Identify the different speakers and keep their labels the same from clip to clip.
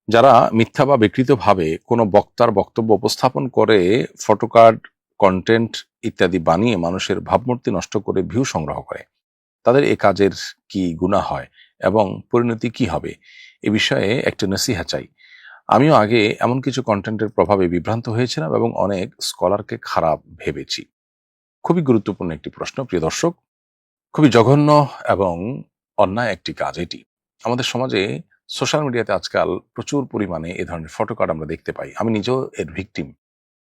Speaker 1: যারা মিথ্যা বা বিকৃতভাবে কোনো বক্তার বক্তব্য উপস্থাপন করে ফটোকার্ড, কন্টেন্ট ইত্যাদি বানিয়ে মানুষের ভাবমূর্তি নষ্ট করে ভিউ সংগ্রহ করে, তাদের এ কাজের কি গুনাহ হয় এবং পরিণতি কি হবে, এ বিষয়ে একটা নসিহা চাই। আমিও আগে এমন কিছু কন্টেন্টের প্রভাবে বিভ্রান্ত হয়েছিলাম এবং অনেক স্কলারকে খারাপ ভেবেছি। খুবই গুরুত্বপূর্ণ একটি প্রশ্ন, প্রিয় দর্শক। খুবই জঘন্য এবং অন্যায় একটি কাজ এটি। আমাদের সমাজে সোশ্যাল মিডিয়াতে আজকাল প্রচুর পরিমাণে এ ধরনের ফটোকার্ড আমরা দেখতে পাই। আমি নিজেও এর ভিকটিম।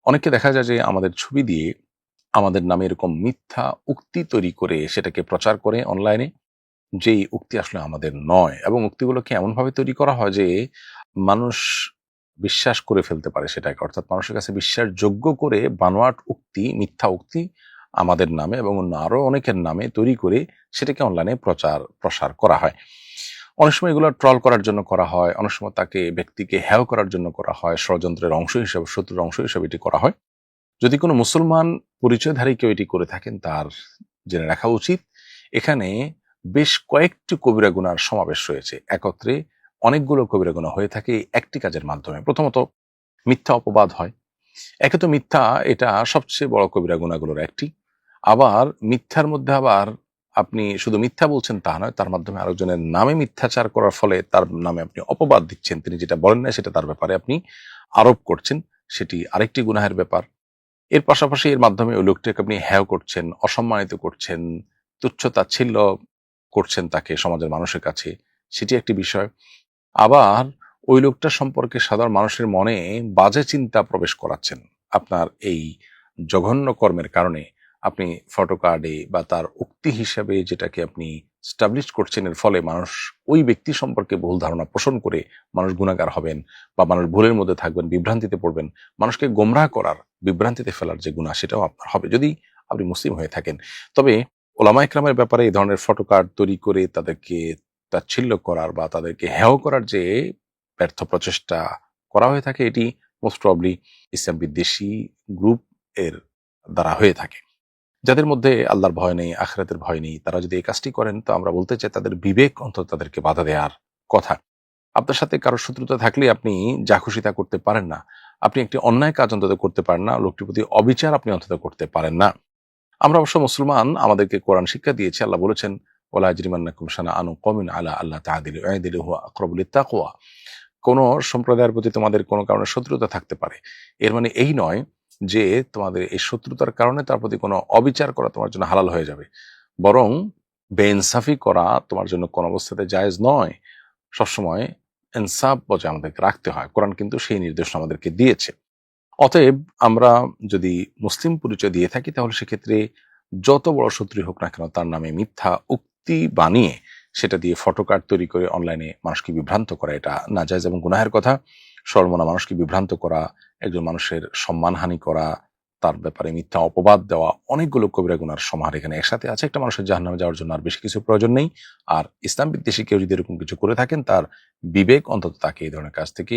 Speaker 1: অনেককে দেখা যায় যে আমাদের ছবি দিয়ে আমাদের নামে এরকম মিথ্যা উক্তি তৈরি করে সেটাকে প্রচার করে অনলাইনে, যেই উক্তি আসলে আমাদের নয়, এবং উক্তিগুলোকে এমনভাবে তৈরি করা হয় যে মানুষ বিশ্বাস করে ফেলতে পারে সেটাকে, অর্থাৎ মানুষের কাছে বিশ্বাসযোগ্য করে বানোয়াট উক্তি, মিথ্যা উক্তি আমাদের নামে এবং অন্য আরো অনেকের নামে তৈরি করে সেটাকে অনলাইনে প্রসার করা হয়। অনেক সময় এগুলো ট্রল করার জন্য করা হয়, অনেক সময় তাকে ব্যক্তিকে হেয় করার জন্য করা হয়, ষড়যন্ত্রের অংশ হিসেবে, শত্রুর অংশ হিসেবে এটি করা হয়। যদি কোনো মুসলমান পরিচয়ধারী কেউ এটি করে থাকেন, তার জেনে রাখা উচিত এখানে বেশ কয়েকটি কবিরা গুনার সমাবেশ রয়েছে। একত্রে অনেকগুলো কবিরা গুনাহ হয়ে থাকে এই একটি কাজের মাধ্যমে। প্রথমত, মিথ্যা অপবাদ হয়। একে তো মিথ্যা, এটা সবচেয়ে বড় কবিরা গুনাহগুলোর একটি। আবার মিথ্যার মধ্যে আবার আপনি শুধু মিথ্যা বলছেন তা নয়, তার মাধ্যমে আরেকজনের নামে মিথ্যাচার করার ফলে তার নামে আপনি অপবাদ দিচ্ছেন। তিনি যেটা বলেন না সেটা তার ব্যাপারে আপনি আরোপ করছেন, সেটি আরেকটি গুনাহের ব্যাপার। এর পাশাপাশি এর মাধ্যমে ওই লোকটাকে আপনি হেয় করছেন, অসম্মানিত করছেন, তুচ্ছ-তাচ্ছিল্য করছেন তাকে সমাজের মানুষের কাছে, সেটি একটি বিষয়। আবার ওই লোকটা সম্পর্কে সাধারণ মানুষের মনে বাজে চিন্তা প্রবেশ করাচ্ছেন। আপনার এই জঘন্য কর্মের কারণে আপনি ফটোকার্ডে বা তার উক্তি হিসাবে যেটাকে আপনি স্টাবলিশ করছেন, এর ফলে মানুষ ওই ব্যক্তি সম্পর্কে ভুল ধারণা পোষণ করে মানুষ গুনাহগার হবেন বা মানুষ ভুলের মধ্যে থাকবেন, বিভ্রান্তিতে পড়বেন। মানুষকে গোমরাহ করার, বিভ্রান্তিতে ফেলার যে গুনাহ, সেটাও আপনার হবে যদি আপনি মুসলিম হয়ে থাকেন। তবে ওলামা ইকরামের ব্যাপারে এই ধরনের ফটোকার্ড তৈরি করে তাদেরকে তাচ্ছিল্য করার বা তাদেরকে হেয় করার যে ব্যর্থ প্রচেষ্টা করা হয়ে থাকে, এটি মোস্ট প্রবাবলি ইসলাম বিদ্বেষী গ্রুপ এর দ্বারা হয়ে থাকে। যাদের মধ্যে আল্লাহর ভয় নেই, আখিরাতের ভয় নেই, তারা যদি এই কাজটি করেন, তো আমরা বলতে চাই তাদের বিবেক অন্তত তাদেরকে বাধা দেওয়ার কথা। আপনার সাথে কারো শত্রুতা থাকলে আপনি যা খুশি তা করতে পারেন না। আপনি একটি অন্যায় কাজ অন্তত করতে পারেন না, লোকটির প্রতি অবিচার আপনি অন্তত করতে পারেন না। আমরা অবশ্য মুসলমান, আমাদেরকে কোরআন শিক্ষা দিয়েছে। আল্লাহ বলেছেন, ওয়ালা ইয়াজরিমান্নাকুম শানাআনু কওমিন আলা আল্লা তা'দিলু ই'দিলু হুয়া আকরাবু লিত্তাকওয়া। কোন সম্প্রদায়ের প্রতি তোমাদের কোনো কারণে শত্রুতা থাকতে পারে, এর মানে এই নয় যে তোমাদের এই শত্রুতার কারণে তার প্রতি কোনো অবিচার করা তোমার জন্য হালাল হয়ে যাবে। বরং বেইনসাফি করা তোমার জন্য কোন অবস্থাতে জায়েজ নয়। সবসময় ইনসাফ বজায় আমাদেরকে রাখতে হয়। কোরআন কিন্তু সেই নির্দেশ আমাদেরকে দিয়েছে। অতএব আমরা যদি মুসলিম পরিচয় দিয়ে থাকি, তাহলে সেক্ষেত্রে যত বড় শত্রুই হোক না কেন, তার নামে মিথ্যা উক্তি বানিয়ে সেটা দিয়ে ফটোকার্ড তৈরি করে অনলাইনে মানুষকে বিভ্রান্ত করা, এটা নাজায়েজ এবং গুনাহের কথা। সর্বমনা মানুষকে বিভ্রান্ত করা, একজন মানুষের সম্মানহানি করা, তার ব্যাপারে মিথ্যা অপবাদ দেওয়া, অনেকগুলো কবিরা গুনার সমাহার এখানে একসাথে আছে। একটা মানুষের জাহান্নামে যাওয়ার জন্য আর বেশি কিছু প্রয়োজন নেই। আর ইসলাম বিদ্বেষী কেউ যদি এরকম কিছু করে থাকেন, তার বিবেক অন্তত তাকে এই ধরনের কাজ থেকে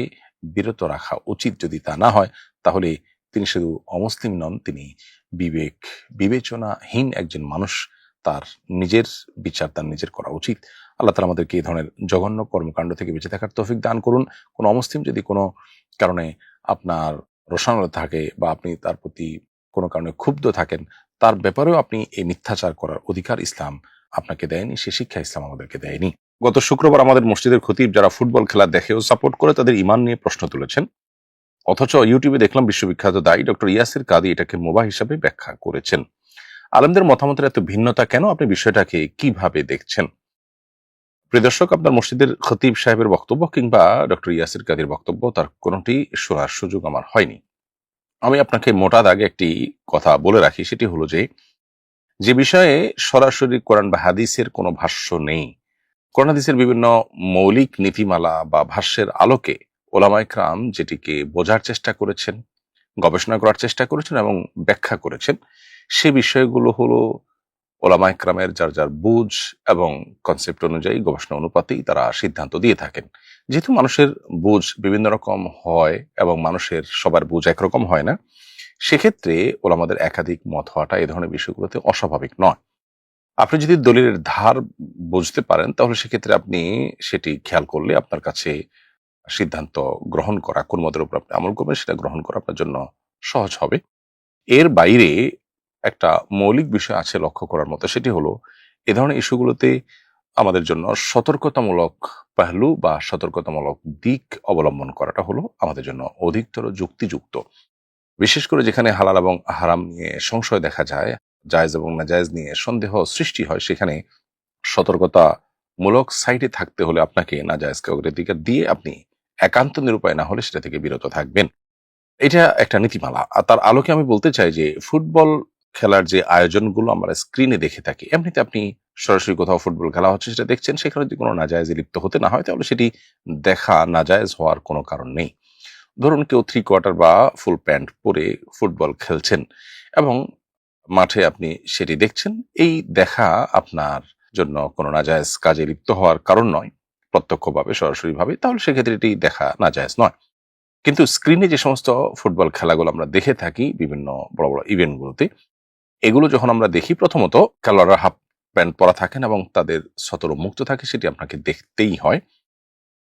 Speaker 1: বিরত রাখা উচিত। যদি তা না হয়, তাহলে তিনি শুধু অমুসলিম নন, তিনি বিবেচনাহীন একজন মানুষ। তার নিজের বিচার তার নিজের করা উচিত। আল্লাহ তাআলা আমাদেরকে এই ধরনের জঘন্য কর্মকাণ্ড থেকে বেঁচে থাকার তৌফিক দান করুন। কোনো অমুসলিম যদি কোনো কারণে আপনার রোষানল থাকে বা আপনি তার প্রতি কোনো কারণে ক্ষুব্ধ থাকেন, তার ব্যাপারেও আপনি এই মিথ্যাচার করার অধিকার ইসলাম আপনাকে দেয়নি, সে শিক্ষা ইসলাম আমাদেরকে দেয়নি। গত শুক্রবার আমাদের মসজিদের খতিব যারা ফুটবল খেলা দেখে ও সাপোর্ট করে, তাদের ঈমান নিয়ে প্রশ্ন তুলেছেন। অথচ ইউটিউবে দেখলাম বিশ্ববিখ্যাত দায়ী ডক্টর ইয়াসির কাদি এটাকে মুবাহ হিসাবে ব্যাখ্যা করেছেন। আলেমদের মতামতের এত ভিন্নতা কেন? আপনি বিষয়টাকে কিভাবে দেখছেন? প্রিয় দর্শক, আপনার মসজিদের খতিব সাহেবের বক্তব্য কিংবা ডক্টর ইয়াসির কাদির বক্তব্য, তার কোনোটি শোনার সুযোগ আমার হয়নি। আমি আপনাকে মোটা দাগে একটি কথা বলে রাখি, সেটি হলো যে বিষয়ে সরাসরি কোরআন বা হাদিসের কোনো ভাষ্য নেই, কোরআন হাদিসের বিভিন্ন মৌলিক নীতিমালা বা ভাষ্যের আলোকে ওলামা ইকরাম যেটিকে বোঝার চেষ্টা করেছেন, গবেষণা করার চেষ্টা করেছেন এবং ব্যাখ্যা করেছেন, সে বিষয়গুলো হলো ওলামা ইকরামের যার যার বুঝ এবং কনসেপ্ট অনুযায়ী, গবেষণা অনুপাতেই তারা সিদ্ধান্ত দিয়ে থাকেন। যেহেতু মানুষের বুঝ বিভিন্ন রকম হয় এবং মানুষের সবার বুঝ একরকম হয় না, সেক্ষেত্রে ওলামাদের একাধিক মত হওয়াটা এই ধরনের বিষয়গুলোতে অস্বাভাবিক নয়। আপনি যদি দলিলের ধার বুঝতে পারেন, তাহলে সেক্ষেত্রে আপনি সেটি খেয়াল করলে আপনার কাছে সিদ্ধান্ত গ্রহণ করা, কোন মতের উপর আপনি আমল করবেন সেটা গ্রহণ করা আপনার জন্য সহজ হবে। এর বাইরে একটা মৌলিক বিষয় আছে লক্ষ্য করার মতো, সেটি হলো এ ধরনের ইস্যুগুলোতে আমাদের জন্য সতর্কতামূলক পেহলু বা সতর্কতামূলক দিক অবলম্বন করাটা হলো আমাদের জন্য অধিকতর যুক্তিযুক্ত। বিশেষ করে যেখানে হালাল এবং হারাম নিয়ে সংশয় দেখা যায়, জায়েজ এবং নাজায়েজ নিয়ে সন্দেহ সৃষ্টি হয়, সেখানে সতর্কতামূলক সাইডে থাকতে হলে আপনাকে নাজায়েজকে অগ্রাধিকার দিয়ে আপনি একান্ত নিরুপায় না হলে সেটা থেকে বিরত থাকবেন। এটা একটা নীতিমালা। আর তার আলোকে আমি বলতে চাই যে ফুটবল খেলার যে আয়োজনগুলো আমরা স্ক্রিনে দেখে থাকি, এমনিতে আপনি সরাসরি কোথাও ফুটবল খেলা হচ্ছে সেটা দেখছেন, সেখানে যদি কোনো নাজায়েজে লিপ্ত হতে না হয় তাহলে সেটি দেখা নাজায়েজ হওয়ার কোনো কারণ নেই। ধরুন কেউ 3/4 বা ফুল প্যান্ট পরে ফুটবল খেলছেন এবং মাঠে আপনি সেটি দেখছেন। এই দেখা আপনার জন্য কোনো নাজায়েজ কাজে লিপ্ত হওয়ার কারণ নয়, প্রত্যক্ষভাবে সরাসরিভাবে, তাহলে সেক্ষেত্রে এটি দেখা নাজায়েজ নয়। কিন্তু স্ক্রিনে যে সমস্ত ফুটবল খেলাগুলো আমরা দেখে থাকি বিভিন্ন বড় বড় ইভেন্টগুলোতে, এগুলো যখন আমরা দেখি, প্রথমত খেলোয়াড়রা হাফ প্যান্ট পরা থাকেন এবং তাদের সতর মুক্ত থাকে, সেটি আপনাকে দেখতেই হয়।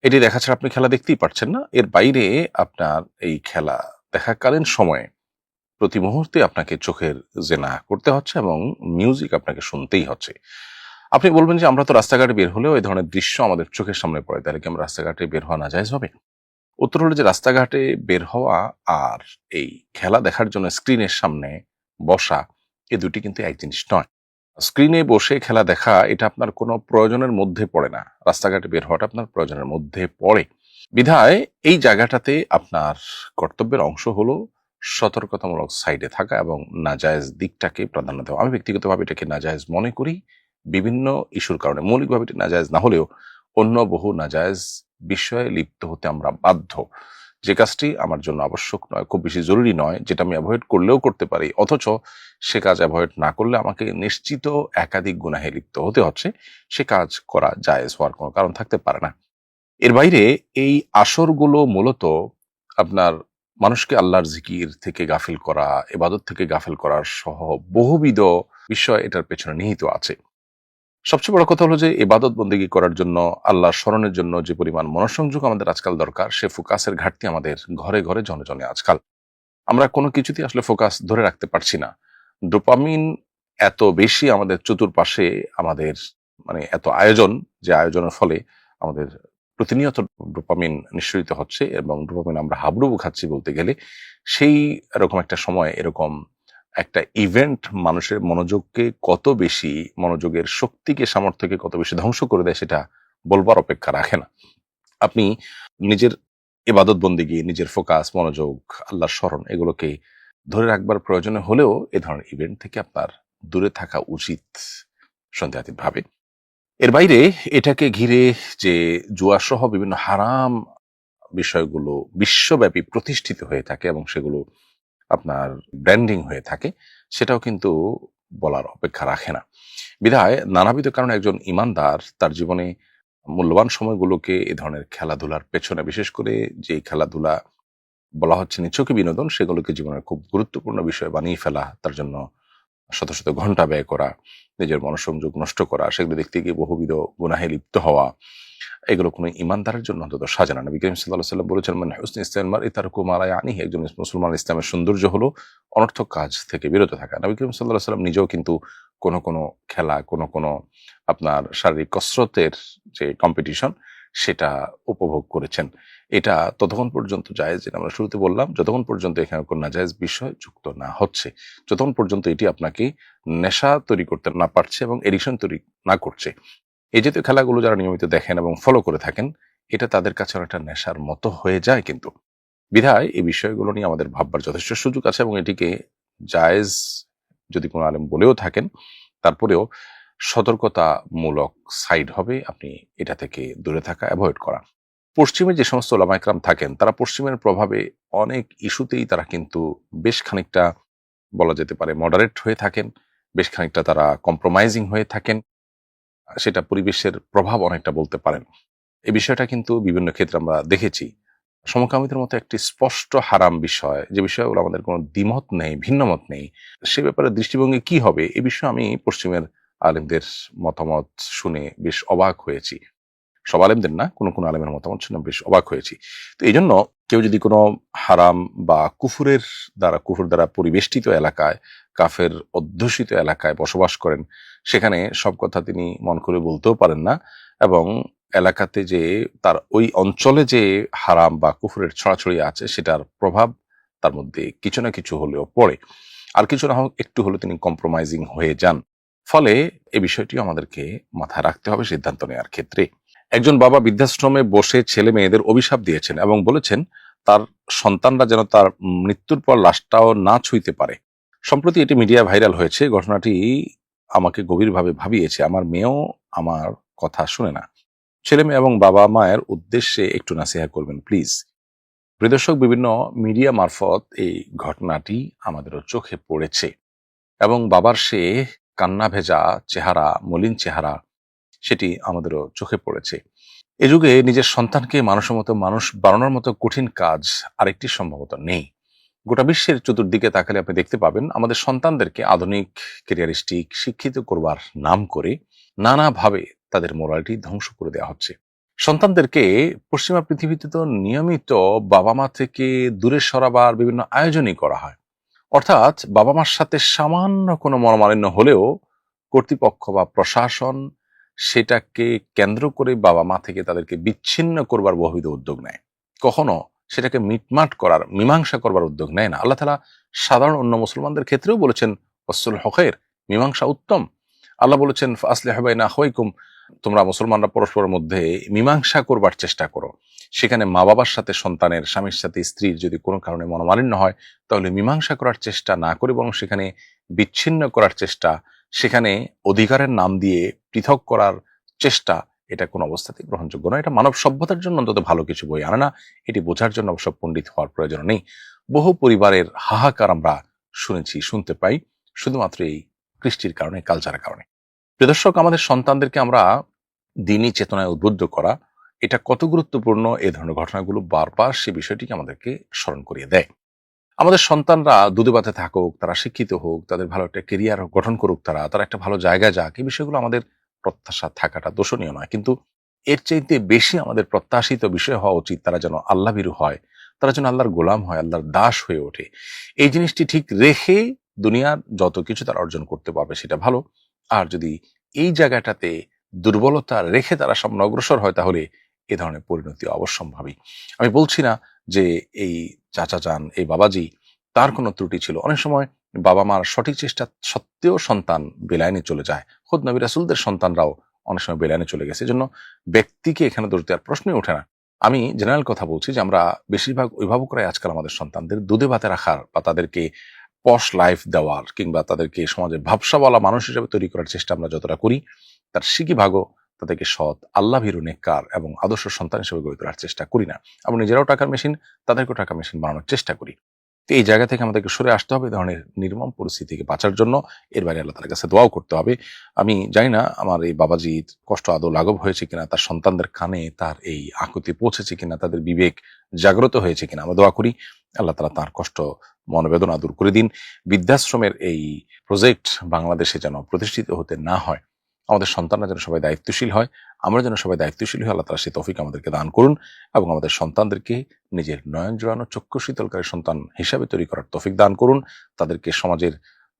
Speaker 1: এটি দেখা ছাড়া আপনি খেলা দেখতেই পারছেন না। এর বাইরে আপনার এই খেলা দেখাকালীন সময়ে প্রতি মুহূর্তে আপনাকে চোখের জেনা করতে হচ্ছে এবং মিউজিক আপনাকে শুনতেই হচ্ছে। আপনি বলবেন যে আমরা তো রাস্তাঘাটে বের হলেও এই ধরনের দৃশ্য আমাদের চোখের সামনে পড়ে, তাহলে কি আমরা রাস্তাঘাটে বের হওয়া নাজায়েজ হবে? উত্তর হলো যে রাস্তাঘাটে বের হওয়া আর এই খেলা দেখার জন্য স্ক্রিনের সামনে বসা, এ দুটি কিন্তু এক জিনিস নয়। স্ক্রিনে বসে খেলা দেখা এটা আপনার কোনো প্রয়োজনের মধ্যে পড়ে না, রাস্তাঘাটে বের হওয়াটা আপনার প্রয়োজনের মধ্যে পড়ে। বিধায় এই জায়গাটাতে আপনার কর্তব্যের অংশ হলো সতর্কতামূলক সাইডে থাকা এবং নাজায়েজ দিকটাকে প্রাধান্য দেওয়া। আমি ব্যক্তিগতভাবে এটাকে নাজায়েজ মনে করি বিভিন্ন ইস্যুর কারণে। মৌলিকভাবে এটি নাজায়েজ না হলেও অন্য বহু নাজায়েজ বিষয়ে লিপ্ত হতে আমরা বাধ্য। যে কাজটি আমার জন্য আবশ্যক নয়, খুব বেশি জরুরি নয়, যেটা আমি অ্যাভয়েড করলেও করতে পারি, অথচ সে কাজ অ্যাভয়েড না করলে আমাকে নিশ্চিত একাধিক গুনাহে লিপ্ত হতে হচ্ছে, সে কাজ করা জায়েজ হওয়ার কোনো কারণ থাকতে পারে না। এর বাইরে এই আসরগুলো মূলত আপনার মানুষকে আল্লাহর জিকির থেকে গাফিল করা, ইবাদত থেকে গাফিল করার সহ বহুবিধ বিষয় এটার পেছনে নিহিত আছে। সবচেয়ে বড় কথা হলো যে ইবাদত বন্দেগী করার জন্য, আল্লাহর স্মরণের জন্য যে পরিমাণ মনোসংযোগ আমাদের আজকাল দরকার, সে ফোকাসের ঘাটতি আমাদের ঘরে ঘরে জনে জনে আজকাল। আমরা কোনো কিছুতেই আসলে ফোকাস ধরে রাখতে পারছি না। ডোপামিন এত বেশি আমাদের চতুর্পাশে, আমাদের মানে এত আয়োজন, যে আয়োজনের ফলে আমাদের প্রতিনিয়ত ডোপামিন নিঃসরিত হচ্ছে এবং ডোপামিন আমরা হাবুডুবু খাচ্ছি বলতে গেলে। সেই এরকম একটা সময় এরকম একটা ইভেন্ট মানুষের মনোযোগকে কত বেশি, মনোযোগের শক্তিকে, সামর্থ্যকে কত বেশি ধ্বংস করে দেয় সেটা বলবার অপেক্ষা রাখে না। আপনি নিজের ইবাদত বন্দেগী, নিজের ফোকাস, মনোযোগ, আল্লাহর স্মরণ এগুলোকে ধরে রাখবার প্রয়োজনে হলেও এ ধরনের ইভেন্ট থেকে আপনার দূরে থাকা উচিত সন্দেহাতীতভাবে। এর বাইরে এটাকে ঘিরে যে জুয়াসহ বিভিন্ন হারাম বিষয়গুলো বিশ্বব্যাপী প্রতিষ্ঠিত হয়ে থাকে এবং সেগুলো আপনার ব্র্যান্ডিং হয়ে থাকে, সেটাও কিন্তু বলার অপেক্ষা রাখে না। বিধায় নানাবিধ কারণে একজন ইমানদার তার জীবনে মূল্যবান সময়গুলোকে এ ধরনের খেলাধুলার পেছনে, বিশেষ করে যে খেলাধুলা বলা হচ্ছে নিছকই বিনোদন, সেগুলোকে জীবনের খুব গুরুত্বপূর্ণ বিষয় বানিয়ে ফেলা, তার জন্য শত শত ঘন্টা ব্যয় করা, নিজের মনোসংযোগ নষ্ট করা, সেগুলো দেখতে গিয়ে বহুবিধ গুনাহে লিপ্ত হওয়া, এগুলো কোনো ইমানদারের জন্য অন্তত সাজে না। নবী করিম সাল্লাল্লাহু আলাইহি ওয়াসাল্লাম বলেছেন, মান হুসনি ইসলামিল মারই তারকু মা লা ইয়ানিহি, একজন মুসলমান ইসলামের সৌন্দর্য হলো অনর্থক কাজ থেকে বিরত থাকা। নবী করিম সাল্লাল্লাহু আলাইহি ওয়াসাল্লাম নিজেও কিন্তু কোনো খেলা, কোনো আপনার শারীরিক কসরতের যে কম্পিটিশন, সেটা উপভোগ করেছেন। এটা ততক্ষণ পর্যন্ত জায়েজ, যেটা আমরা শুরুতে বললাম, যতক্ষণ পর্যন্ত এখানে কোনো নাজায়েজ বিষয় যুক্ত না হচ্ছে, যতক্ষণ পর্যন্ত এটি আপনাকে নেশা তৈরি করতে না পারছে এবং এডিকশন তৈরি না করছে। এই জাতীয় খেলাগুলো যারা নিয়মিত দেখেন এবং ফলো করে থাকেন, এটা তাদের কাছে অনেকটা নেশার মতো হয়ে যায় কিন্তু। বিধায় এই বিষয়গুলো নিয়ে আমাদের ভাববার যথেষ্ট সুযোগ আছে এবং এটিকে জায়েজ যদি কোনো আলেম বলেও থাকেন, তারপরেও সতর্কতামূলক সাইড হবে আপনি এটা থেকে দূরে থাকা, অ্যাভয়েড করা। পশ্চিমে যে সমস্ত ওলামা ইকরাম থাকেন, তারা পশ্চিমের প্রভাবে অনেক ইস্যুতেই তারা কিন্তু বেশ খানিকটা বলা যেতে পারে মডারেট হয়ে থাকেন, বেশ খানিকটা তারা কম্প্রোমাইজিং হয়ে থাকেন। সেটা পরিবেশের প্রভাব অনেকটা বলতে পারেন। এই বিষয়টা কিন্তু বিভিন্ন ক্ষেত্রে আমরা দেখেছি। সমকামিতার মতো একটি স্পষ্ট হারাম বিষয়, যে বিষয়গুলো আমাদের কোনো দ্বিমত নেই, ভিন্নমত নেই, সে ব্যাপারে দৃষ্টিভঙ্গি কি হবে, এ বিষয়ে আমি পশ্চিমের আলেমদের মতামত শুনে বেশ অবাক হয়েছি। সব আলেমদের না, কোনো আলেমের মতামত শুনে বেশ অবাক হয়েছি। তো এই জন্য কেউ যদি কোনো হারাম বা কুফর দ্বারা পরিবেষ্টিত এলাকায়, কাফের অধ্যুষিত এলাকায় বসবাস করেন, সেখানে সব কথা তিনি মন করে বলতেও পারেন না, এবং এলাকাতে যে তার ওই অঞ্চলে যে হারাম বা কুফরের ছড়াছড়ি আছে সেটার প্রভাব তার মধ্যে কিছু না কিছু হলেও পড়ে, আর কিছু না হোক একটু হলে তিনি কম্প্রোমাইজিং হয়ে যান। ফলে এই বিষয়টি আমাদেরকে মাথায় রাখতে হবে সিদ্ধান্ত নেওয়ার ক্ষেত্রে। একজন বাবা বৃদ্ধাশ্রমে বসে ছেলে মেয়েদের অভিশাপ দিয়েছেন এবং বলেছেন তার সন্তানরা যেন তার মৃত্যুর পর লাশটাও না ছুঁইতে পারে। সম্প্রতি এটি মিডিয়া ভাইরাল হয়েছে। ঘটনাটি আমাকে গভীরভাবে ভাবিয়েছে। আমার মেয়েও আমার কথা শুনে না। ছেলে মেয়ে এবং বাবা মায়ের উদ্দেশ্যে একটু নাসিহা করবেন প্লিজ। প্রিয় দর্শক, বিভিন্ন মিডিয়া মারফত এই ঘটনাটি আমাদেরও চোখে পড়েছে এবং বাবার সে কান্না ভেজা চেহারা, মলিন চেহারা, সেটি আমাদেরও চোখে পড়েছে। এ যুগে নিজের সন্তানকে মানুষের মতো মানুষ বানানোর মতো কঠিন কাজ আরেকটি সম্ভবত নেই। গোটা বিশ্বের চতুর্দিকে তাকালে আপনি দেখতে পাবেন আমাদের সন্তানদেরকে আধুনিক, ক্যারিয়ারিস্টিক, শিক্ষিত করবার নাম করে নানাভাবে তাদের মোরালিটি ধ্বংস করে দেওয়া হচ্ছে। সন্তানদেরকে পশ্চিমা পৃথিবীতে তো নিয়মিত বাবা মা থেকে দূরে সরাবার বিভিন্ন আয়োজনই করা হয়। অর্থাৎ বাবা মার সাথে সামান্য কোনো মনোমালিন্য হলেও কর্তৃপক্ষ বা প্রশাসন সেটাকে কেন্দ্র করে বাবা মা থেকে তাদেরকে বিচ্ছিন্ন করবার বহুবিধ উদ্যোগ নেয়। কখনো সেটাকে মিটমাট করার, মীমাংসা করবার উদ্যোগ নেয় না। আল্লাহ তাআলা সাধারণ অন্য মুসলমানদের ক্ষেত্রেও বলেছেন ওয়াসলুল খায়র, মীমাংসা উত্তম। আল্লাহ বলেছেন ফাসলিহু বাইনা আখাওয়াইকুম, তোমরা মুসলমানরা পরস্পরের মধ্যে মীমাংসা করবার চেষ্টা করো। সেখানে মা বাবার সাথে সন্তানের, স্বামীর সাথে স্ত্রীর যদি কোনো কারণে মনোমালিন্য হয়, তাহলে মীমাংসা করার চেষ্টা না করে বরং সেখানে বিচ্ছিন্ন করার চেষ্টা, সেখানে অধিকারের নাম দিয়ে পৃথক করার চেষ্টা, এটা কোনো অবস্থাতেই গ্রহণযোগ্য নয়। এটা মানব সভ্যতার জন্য অন্তত ভালো কিছু বই আনে না। এটি বোঝার জন্য অবশ্য পণ্ডিত হওয়ার প্রয়োজন নেই। বহু পরিবারের হাহাকার আমরা শুনতে পাই শুধুমাত্র এই কৃষ্টির কারণে, কালচারের কারণে। প্রিয় দর্শক, আমাদের সন্তানদেরকে আমরা দিনই চেতনায় উদ্বুদ্ধ করা, এটা কত গুরুত্বপূর্ণ, এই ধরনের ঘটনাগুলো বারবার সে বিষয়টিকে আমাদেরকে স্মরণ করিয়ে দেয়। আমাদের সন্তানরা দুধে ভাতে থাকুক, তারা শিক্ষিত হোক, তাদের ভালো একটা কেরিয়ার গঠন করুক, তারা একটা ভালো জায়গায় যাক, এই বিষয়গুলো আমাদের প্রত্যাশা থাকাটা দোষণীয় নয়। কিন্তু এর চাইতে বেশি আমাদের প্রত্যাশিত বিষয় হওয়া উচিত তারা যেন আল্লাহ ভীরু হয়, তারা যেন আল্লাহর গোলাম হয়, আল্লাহর দাস হয়ে ওঠে। এই জিনিসটি ঠিক রেখে দুনিয়ার যত কিছু তারা অর্জন করতে পারবে সেটা ভালো। আর যদি এই জায়গাটাতে দুর্বলতা রেখে তারা সামনে অগ্রসর হয়, তাহলে এ ধরনের পরিণতি অবশ্যম্ভাবী। আমি বলছি না যে এই চাচা যান, এই বাবাজি, তার কোনো ত্রুটি ছিল। অনেক সময় বাবা মার সঠিক চেষ্টা সত্ত্বেও সন্তান বেলাইনে চলে যায়। খোদ নবী রাসূলদের সন্তানরাও অনেক সময় বেলাইনে চলে গেছে। এজন্য ব্যক্তিকে এখানে দোষ দেওয়ার প্রশ্নই ওঠে না। আমি জেনারেল কথা বলছি যে আমরা বেশিরভাগ অভিভাবকরাই আজকাল আমাদের সন্তানদের দুধে ভাতে রাখার বা তাদেরকে পশ লাইফ দেওয়ার কিংবা তাদেরকে সমাজে ভাবসাওয়ালা মানুষ হিসেবে তৈরি করার চেষ্টা আমরা যতটা করি, তার সিকি ভাগও তাদেরকে সৎ, আল্লাহ ভীরু, নেককার এবং আদর্শ সন্তান হিসেবে গড়ে তোলার চেষ্টা করি না। আমরা নিজেরাও টাকার মেশিন, তাদেরকেও টাকার মেশিন বানানোর চেষ্টা করি। তো এই জায়গা থেকে আমাদেরকে সরে আসতে হবে, এই ধরনের নির্মম পরিস্থিতি থেকে বাঁচার জন্য। এর বাইরে আল্লাহ তাআলার কাছে দোয়াও করতে হবে। আমি জানি না আমার এই বাবাজির কষ্ট আদৌ লাঘব হয়েছে কিনা, তার সন্তানদের কানে তার এই আকুতি পৌঁছেছে কিনা, তাদের বিবেক জাগ্রত হয়েছে কিনা। আমরা দোয়া করি আল্লাহ তাআলা তার কষ্ট, মনোবেদনা দূর করে দিন। বৃদ্ধাশ্রমের এই প্রজেক্ট বাংলাদেশে যেন প্রতিষ্ঠিত হতে না হয়। আমাদের সন্তানরা যেন সবাই দায়িত্বশীল হয়, আমরা যেন সবাই দায়িত্বশীল হই। আল্লাহ তাআলা সেই তৌফিক আমাদেরকে দান করুন এবং আমাদের সন্তানদেরকে নিজের নয়ন জোড়ানো, চক্ষু শীতলকারী সন্তান হিসাবে তৈরি করার তৌফিক দান করুন। তাদেরকে সমাজের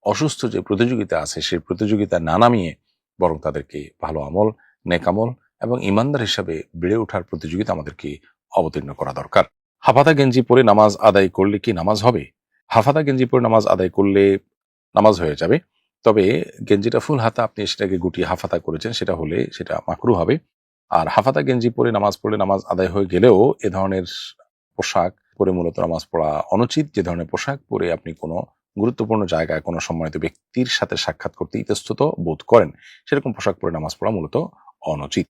Speaker 1: অসুস্থ যে প্রতিযোগিতা আছে সেই প্রতিযোগিতায় না নামিয়ে বরং তাদেরকে ভালো আমল, নেক আমল এবং ইমানদার হিসাবে বেড়ে ওঠার প্রতিযোগিতা আমাদেরকে অবতীর্ণ করা দরকার। হাফাতা গেঞ্জি পরে নামাজ আদায় করলে কি নামাজ হবে? হাফাতা গেঞ্জি পরে নামাজ আদায় করলে নামাজ হয়ে যাবে। তবে গেঞ্জিটা ফুল হাতা, আপনি সেটাকে গুটিয়ে হাফাতা করেছেন, সেটা হলে সেটা মাকরুহ হবে। আর হাফাতা গেঞ্জি পরে নামাজ পড়লে নামাজ আদায় হয়ে গেলেও এ ধরনের পোশাক পরে মূলত নামাজ পড়া অনুচিত। যে ধরনের পোশাক পরে আপনি কোনো গুরুত্বপূর্ণ জায়গায় কোনো সম্মানিত ব্যক্তির সাথে সাক্ষাৎ করতে ইতস্তত বোধ করেন, সেরকম পোশাক পরে নামাজ পড়া মূলত অনুচিত।